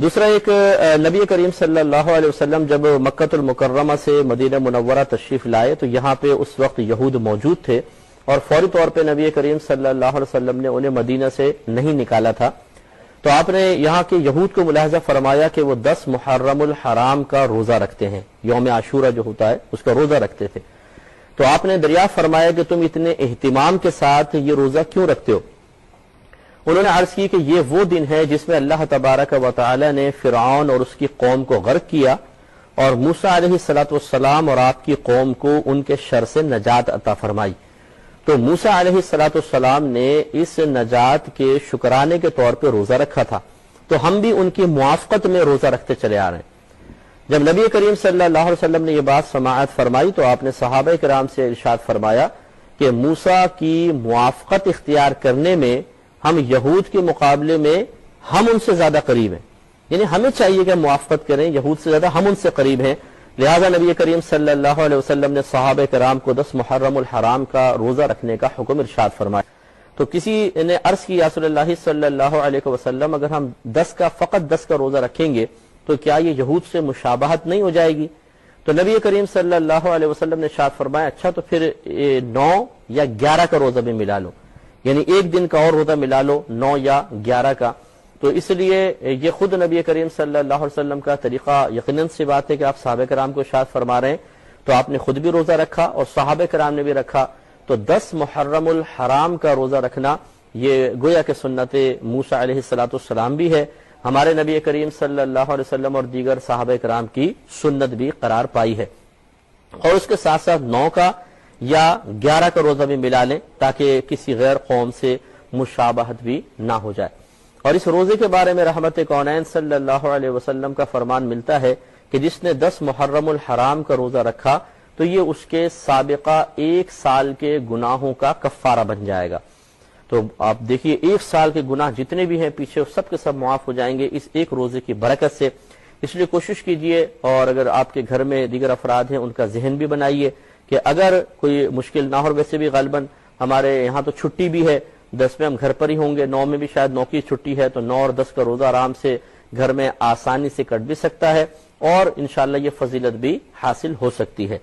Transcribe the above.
دوسرا ایک نبی کریم صلی اللہ علیہ وسلم جب مکۃ المکرمہ سے مدینہ منورہ تشریف لائے تو یہاں پہ اس وقت یہود موجود تھے اور فوری طور پہ نبی کریم صلی اللہ علیہ وسلم نے انہیں مدینہ سے نہیں نکالا تھا. تو آپ نے یہاں کے یہود کو ملاحظہ فرمایا کہ وہ 10 محرم الحرام کا روزہ رکھتے ہیں، یوم عاشورہ جو ہوتا ہے اس کا روزہ رکھتے تھے. تو آپ نے دریافت فرمایا کہ تم اتنے اہتمام کے ساتھ یہ روزہ کیوں رکھتے ہو؟ انہوں نے عرض کی کہ یہ وہ دن ہے جس میں اللہ تبارک و تعالی نے فرعون اور اس کی قوم کو غرق کیا اور موسیٰ علیہ السلام اور آپ کی قوم کو ان کے شر سے نجات عطا فرمائی. تو موسیٰ علیہ السلام نے اس نجات کے شکرانے کے طور پہ روزہ رکھا تھا، تو ہم بھی ان کی موافقت میں روزہ رکھتے چلے آ رہے ہیں. جب نبی کریم صلی اللہ علیہ وسلم نے یہ بات سماعت فرمائی تو آپ نے صحابہ کرام سے ارشاد فرمایا کہ موسیٰ کی موافقت اختیار کرنے میں ہم یہود کے مقابلے میں ہم ان سے زیادہ قریب ہیں، یعنی ہمیں چاہیے کہ ہم موافقت کریں، یہود سے زیادہ ہم ان سے قریب ہیں. لہذا نبی کریم صلی اللہ علیہ وسلم نے صحابہ کرام کو 10 محرم الحرام کا روزہ رکھنے کا حکم ارشاد فرمایا. تو کسی نے عرض کی یا رسول اللہ صلی اللہ علیہ وسلم اگر ہم فقط 10 کا روزہ رکھیں گے تو کیا یہ یہود سے مشابہت نہیں ہو جائے گی؟ تو نبی کریم صلی اللہ علیہ وسلم نے ارشاد فرمایا اچھا تو پھر 9 یا 11 کا روزہ بھی ملا لو، یعنی ایک دن کا اور روزہ ملا لو 9 یا 11 کا. تو اس لیے یہ خود نبی کریم صلی اللہ علیہ وسلم کا طریقہ یقیناً سی بات ہے کہ آپ صحابہ کرام کو ارشاد فرما رہے ہیں، تو آپ نے خود بھی روزہ رکھا اور صحابہ کرام نے بھی رکھا. تو 10 محرم الحرام کا روزہ رکھنا یہ گویا کہ سنت موسیٰ علیہ السلام بھی ہے، ہمارے نبی کریم صلی اللہ علیہ وسلم اور دیگر صحابہ کرام کی سنت بھی قرار پائی ہے. اور اس کے ساتھ ساتھ 9 کا یا 11 کا روزہ بھی ملا لیں تاکہ کسی غیر قوم سے مشابہت بھی نہ ہو جائے. اور اس روزے کے بارے میں رحمت کونین صلی اللہ علیہ وسلم کا فرمان ملتا ہے کہ جس نے 10 محرم الحرام کا روزہ رکھا تو یہ اس کے سابقہ 1 سال کے گناہوں کا کفارہ بن جائے گا. تو آپ دیکھیے 1 سال کے گناہ جتنے بھی ہیں پیچھے سب کے سب معاف ہو جائیں گے اس ایک روزے کی برکت سے. اس لیے کوشش کیجئے اور اگر آپ کے گھر میں دیگر افراد ہیں ان کا ذہن بھی بنائیے کہ اگر کوئی مشکل نہ ہو. ویسے بھی غالباً ہمارے یہاں تو چھٹی بھی ہے، 10 میں ہم گھر پر ہی ہوں گے، 9 میں بھی شاید 9 کی چھٹی ہے، تو 9 اور 10 کا روزہ آرام سے گھر میں آسانی سے کٹ بھی سکتا ہے اور انشاءاللہ یہ فضیلت بھی حاصل ہو سکتی ہے.